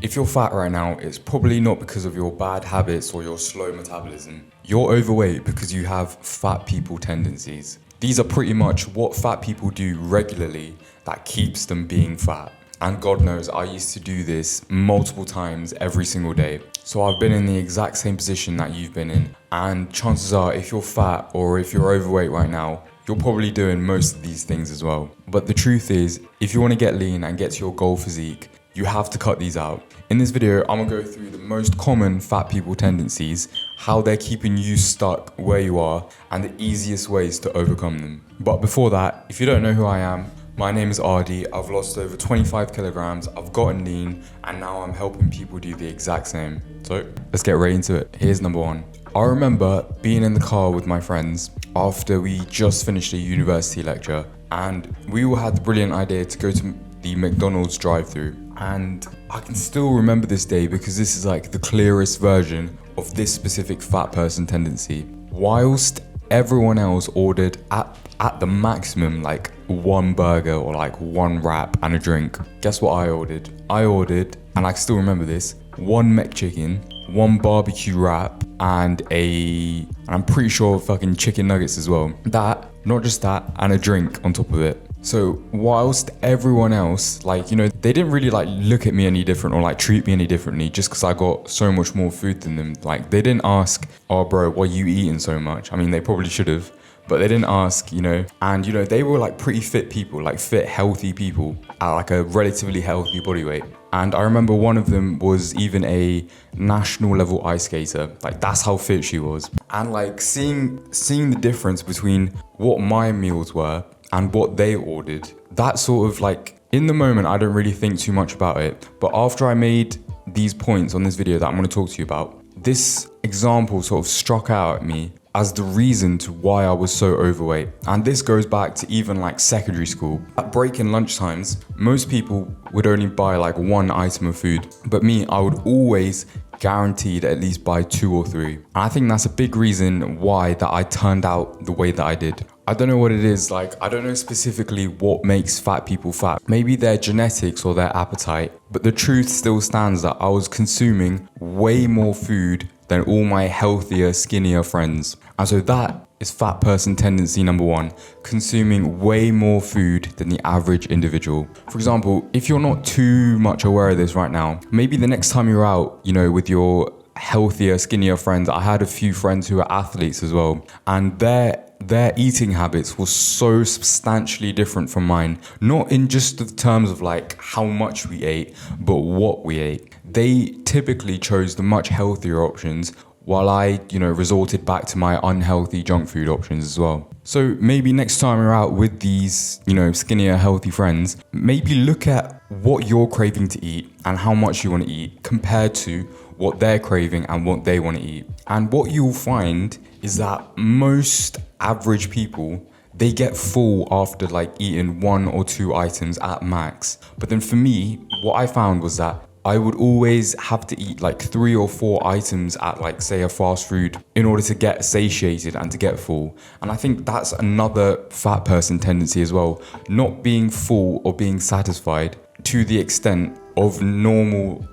If you're fat right now, it's probably not because of your bad habits or your slow metabolism. You're overweight because you have fat people tendencies. These are pretty much what fat people do regularly that keeps them being fat. And God knows I used to do this multiple times every single day. So I've been in the exact same position that you've been in. And chances are, if you're fat or if you're overweight right now, you're probably doing most of these things as well. But the truth is, if you want to get lean and get to your goal physique, you have to cut these out. In this video, I'm gonna go through the most common fat people tendencies, how they're keeping you stuck where you are, and the easiest ways to overcome them. But before that, if you don't know who I am, my name is Ardi. I've lost over 25 kilograms, I've gotten lean, and now I'm helping people do the exact same. So let's get right into it. Here's number one. I remember being in the car with my friends after we just finished a university lecture, and we all had the brilliant idea to go to the McDonald's drive-thru. And I can still remember this day because this is like the clearest version of this specific fat person tendency. Whilst everyone else ordered at the maximum like one burger or like one wrap and a drink, guess what I ordered? I ordered, and I still remember this, one McChicken, one barbecue wrap, and I'm pretty sure fucking chicken nuggets as well. That, not just that, and a drink on top of it. So whilst everyone else, like, you know, they didn't really like look at me any different or like treat me any differently just because I got so much more food than them. Like, they didn't ask, oh bro, why are you eating so much? I mean, they probably should have, but they didn't ask, you know. And you know, they were like pretty fit people, like fit, healthy people at like a relatively healthy body weight. And I remember one of them was even a national level ice skater. Like, that's how fit she was. And like seeing the difference between what my meals were and what they ordered, that sort of like, in the moment I don't really think too much about it, but after I made these points on this video that I'm going to talk to you about, this example sort of struck out at me as the reason to why I was so overweight. And this goes back to even like secondary school. At break and lunch times, most people would only buy like one item of food, but me, I would always guaranteed at least buy 2 or 3. And I think that's a big reason why that I turned out the way that I did. I don't know what it is, like, I don't know specifically what makes fat people fat. Maybe their genetics or their appetite, but the truth still stands that I was consuming way more food than all my healthier, skinnier friends. And so that is fat person tendency number one, consuming way more food than the average individual. For example, if you're not too much aware of this right now, maybe the next time you're out, you know, with your healthier, skinnier friends, I had a few friends who are athletes as well, and their eating habits were so substantially different from mine. Not in just the terms of like how much we ate, but what we ate. They typically chose the much healthier options, while I, you know, resorted back to my unhealthy junk food options as well. So maybe next time you're out with these, you know, skinnier, healthy friends, maybe look at what you're craving to eat and how much you want to eat compared to what they're craving and what they want to eat. And what you'll find is that most average people, they get full after like eating 1 or 2 items at max. But then for me, what I found was that I would always have to eat like 3 or 4 items at like, say, a fast food in order to get satiated and to get full. And I think that's another fat person tendency as well, not being full or being satisfied to the extent of more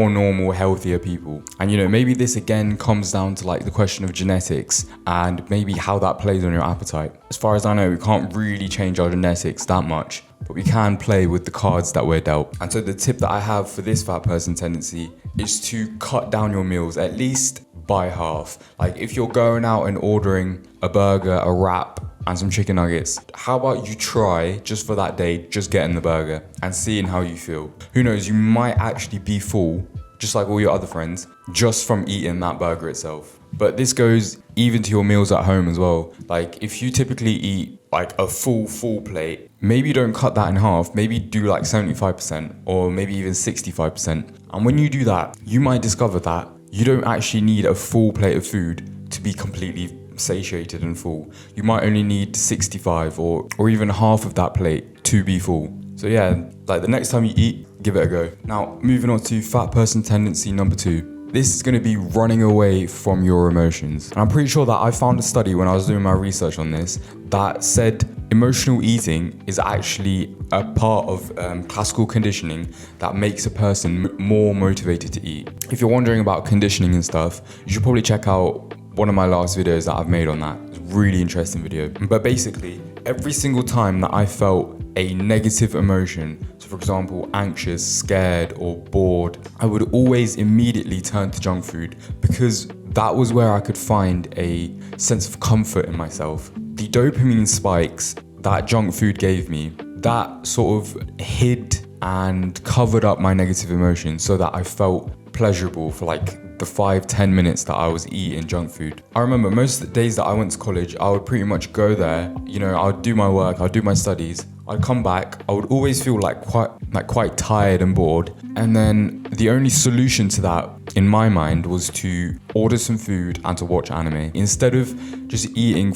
normal, healthier people. And you know, maybe this again comes down to like the question of genetics and maybe how that plays on your appetite. As far as I know, we can't really change our genetics that much, but we can play with the cards that we're dealt. And so the tip that I have for this fat person tendency is to cut down your meals, at least by half. Like, if you're going out and ordering a burger, a wrap, and some chicken nuggets, how about you try, just for that day, just getting the burger and seeing how you feel. Who knows, you might actually be full, just like all your other friends, just from eating that burger itself. But this goes even to your meals at home as well. Like, if you typically eat like a full plate, maybe don't cut that in half, maybe do like 75% or maybe even 65%. And when you do that, you might discover that you don't actually need a full plate of food to be completely satiated and full. You might only need 65 or even half of that plate to be full. So yeah, like the next time you eat, give it a go. Now, moving on to fat person tendency number 2. this is going to be running away from your emotions. And I'm pretty sure that I found a study when I was doing my research on this that said emotional eating is actually a part of classical conditioning that makes a person more motivated to eat. If you're wondering about conditioning and stuff, you should probably check out one of my last videos that I've made on that. It's a really interesting video. But basically, every single time that I felt a negative emotion, so for example, anxious, scared, or bored, I would always immediately turn to junk food because that was where I could find a sense of comfort in myself. The dopamine spikes that junk food gave me, that sort of hid and covered up my negative emotions so that I felt pleasurable for like the 5-10 minutes that I was eating junk food. I remember most of the days that I went to college, I would pretty much go there, I would do my work, I'd do my studies, I'd come back, I would always feel quite tired and bored. And then the only solution to that in my mind was to order some food and to watch anime. Instead of just eating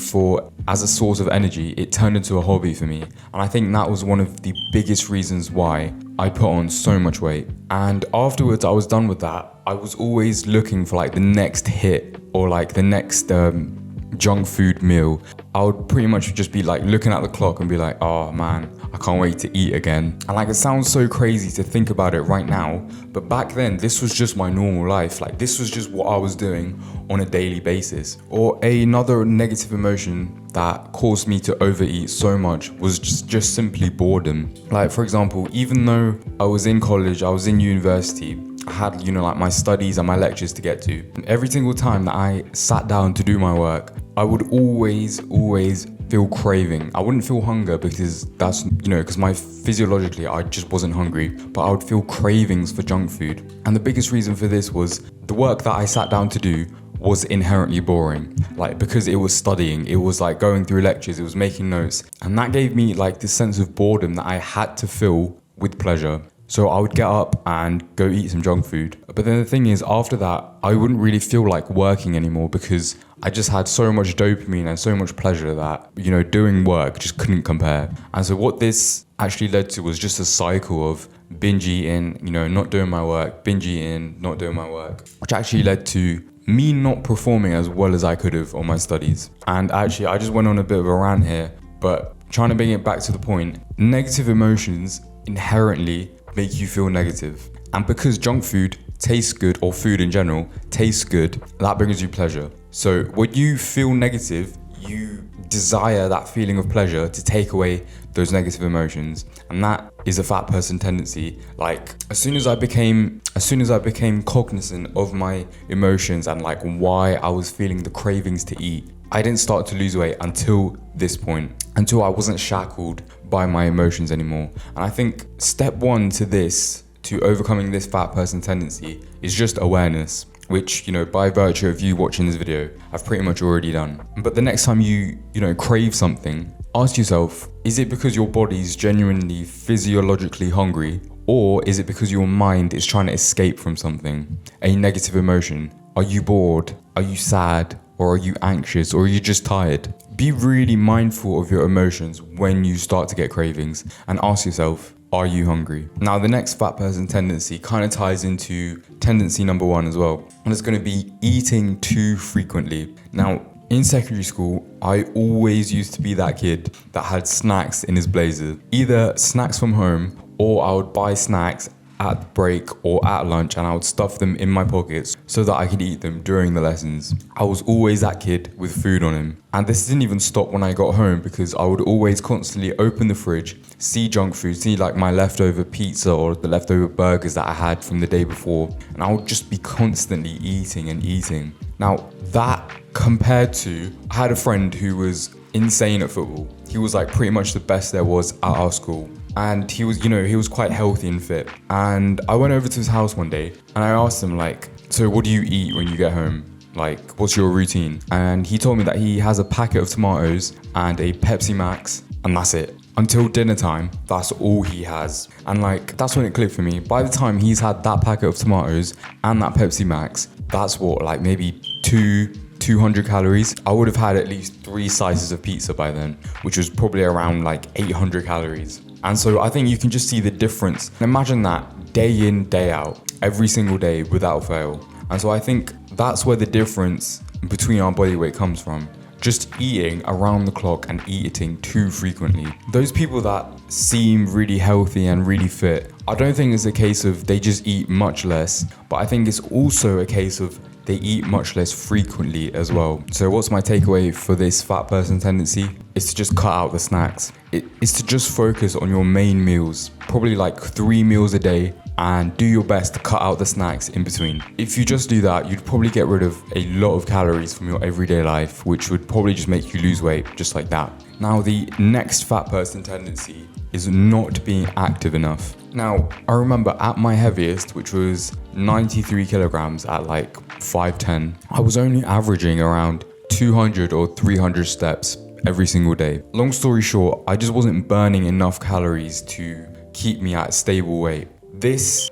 as a source of energy, it turned into a hobby for me. And I think that was one of the biggest reasons why I put on so much weight. And afterwards I was done with that, I was always looking for like the next hit or like the next junk food meal. I would pretty much just be like looking at the clock and be like, oh man, I can't wait to eat again. And like, it sounds so crazy to think about it right now, but back then this was just my normal life. Like, this was just what I was doing on a daily basis. Or another negative emotion that caused me to overeat so much was just simply boredom. Like, for example, even though I was in college, I was in university, I had, like my studies and my lectures to get to. And every single time that I sat down to do my work, I would always feel craving. I wouldn't feel hunger because that's, because physiologically I just wasn't hungry, but I would feel cravings for junk food. And the biggest reason for this was the work that I sat down to do was inherently boring. Like, because it was studying, it was like going through lectures, it was making notes. And that gave me like this sense of boredom that I had to fill with pleasure. So I would get up and go eat some junk food. But then the thing is, after that, I wouldn't really feel like working anymore because I just had so much dopamine and so much pleasure that, doing work just couldn't compare. And so what this actually led to was just a cycle of binge eating, not doing my work, binge eating, not doing my work, which actually led to me not performing as well as I could have on my studies. And actually, I just went on a bit of a rant here, but trying to bring it back to the point, negative emotions inherently make you feel negative. And because junk food tastes good, or food in general tastes good, that brings you pleasure. So when you feel negative, you desire that feeling of pleasure to take away those negative emotions. And that is a fat person tendency. Like, as soon as I became cognizant of my emotions and like why I was feeling the cravings to eat, I didn't start to lose weight until this point, until I wasn't shackled by my emotions anymore. And I think step one to overcoming this fat person tendency is just awareness, which, by virtue of you watching this video, I've pretty much already done. But the next time you crave something, ask yourself, is it because your body's genuinely physiologically hungry, or is it because your mind is trying to escape from something, a negative emotion? Are you bored? Are you sad? Or are you anxious? Or are you just tired? Be really mindful of your emotions when you start to get cravings and ask yourself, are you hungry? Now, the next fat person tendency kind of ties into tendency number 1 as well. And it's going to be eating too frequently. Now, in secondary school, I always used to be that kid that had snacks in his blazer. Either snacks from home, or I would buy snacks at break or at lunch and I would stuff them in my pockets so that I could eat them during the lessons. I was always that kid with food on him. And this didn't even stop when I got home, because I would always constantly open the fridge, see junk food, see like my leftover pizza or the leftover burgers that I had from the day before, and I would just be constantly eating and eating. Now, that compared to, I had a friend who was insane at football. He was like pretty much the best there was at our school. And he was quite healthy and fit. And I went over to his house one day and I asked him like, so what do you eat when you get home? Like, what's your routine? And he told me that he has a packet of tomatoes and a Pepsi Max, and that's it. Until dinner time, that's all he has. And like, that's when it clicked for me. By the time he's had that packet of tomatoes and that Pepsi Max, that's what, like maybe 200 calories. I would have had at least 3 slices of pizza by then, which was probably around like 800 calories. And so I think you can just see the difference. Imagine that day in, day out, every single day without fail. And so I think that's where the difference between our body weight comes from. Just eating around the clock and eating too frequently. Those people that seem really healthy and really fit, I don't think it's a case of they just eat much less, but I think it's also a case of they eat much less frequently as well. So what's my takeaway for this fat person tendency? It's to just cut out the snacks. It's to just focus on your main meals, probably like 3 meals a day, and do your best to cut out the snacks in between. If you just do that, you'd probably get rid of a lot of calories from your everyday life, which would probably just make you lose weight just like that. Now, the next fat person tendency is not being active enough. Now, I remember at my heaviest, which was 93 kilograms at like 5'10", I was only averaging around 200 or 300 steps every single day. Long story short, I just wasn't burning enough calories to keep me at stable weight. This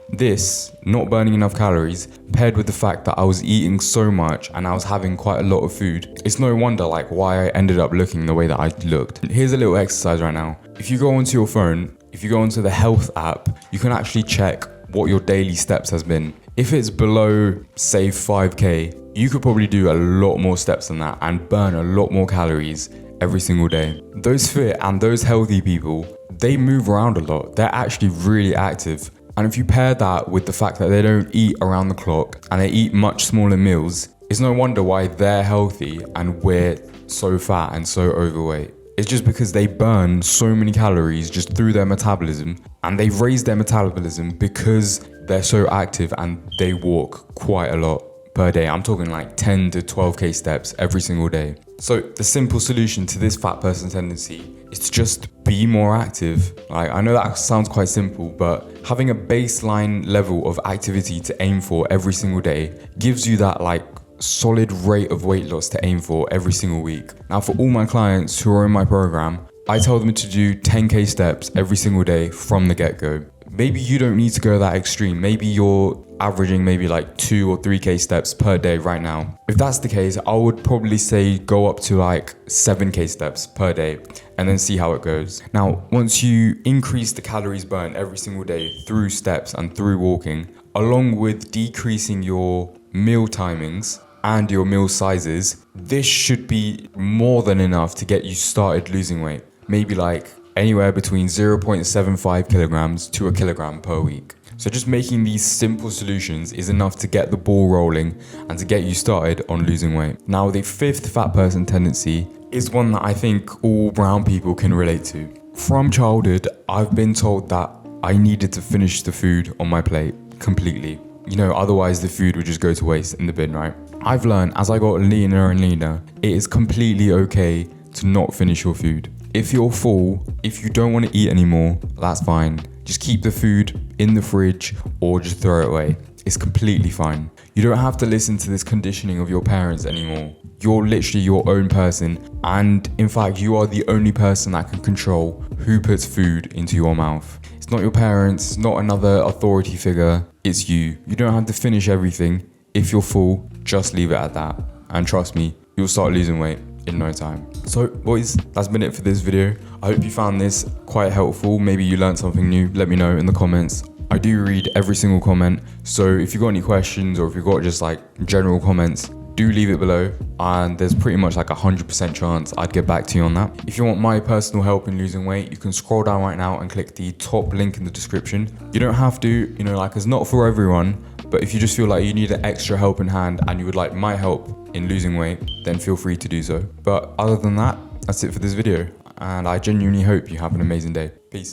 not burning enough calories, paired with the fact that I was eating so much and I was having quite a lot of food, it's no wonder like why I ended up looking the way that I looked. Here's a little exercise right now. If you go onto your phone, if you go onto the health app, you can actually check what your daily steps has been. If it's below, say 5K, you could probably do a lot more steps than that and burn a lot more calories every single day. Those fit and those healthy people, they move around a lot. They're actually really active. And if you pair that with the fact that they don't eat around the clock and they eat much smaller meals, it's no wonder why they're healthy and we're so fat and so overweight. It's just because they burn so many calories just through their metabolism, and they've raised their metabolism because they're so active and they walk quite a lot per day. I'm talking like 10 to 12K steps every single day. So the simple solution to this fat person tendency is to just be more active. Like, I know that sounds quite simple, but having a baseline level of activity to aim for every single day gives you that like solid rate of weight loss to aim for every single week. Now, for all my clients who are in my program, I tell them to do 10K steps every single day from the get-go. Maybe you don't need to go that extreme. Maybe you're averaging maybe like 2 or 3K steps per day right now. If that's the case, I would probably say go up to like 7K steps per day and then see how it goes. Now, once you increase the calories burned every single day through steps and through walking, along with decreasing your meal timings and your meal sizes, this should be more than enough to get you started losing weight. Maybe like anywhere between 0.75 kilograms to a kilogram per week. So just making these simple solutions is enough to get the ball rolling and to get you started on losing weight. Now, the fifth fat person tendency is one that I think all brown people can relate to. From childhood, I've been told that I needed to finish the food on my plate completely. You know, otherwise the food would just go to waste in the bin, right? I've learned as I got leaner and leaner, it is completely okay to not finish your food. If you're full, if you don't want to eat anymore, that's fine. Just keep the food in the fridge or just throw it away. It's completely fine. You don't have to listen to this conditioning of your parents anymore. You're literally your own person, and in fact, you are the only person that can control who puts food into your mouth. It's not your parents, not another authority figure, it's you. You don't have to finish everything. If you're full, just leave it at that. And trust me, you'll start losing weight in no time. So boys, that's been it for this video. I hope you found this quite helpful. Maybe you learned something new. Let me know in the comments. I do read every single comment, so if you've got any questions or if you've got just like general comments, do leave it below, and there's pretty much like 100% chance I'd get back to you on that. If you want my personal help in losing weight, you can scroll down right now and click the top link in the description. You don't have to, you know, like, it's not for everyone, but if you just feel like you need an extra helping hand and you would like my help in losing weight, then feel free to do so. But other than that, that's it for this video, and I genuinely hope you have an amazing day.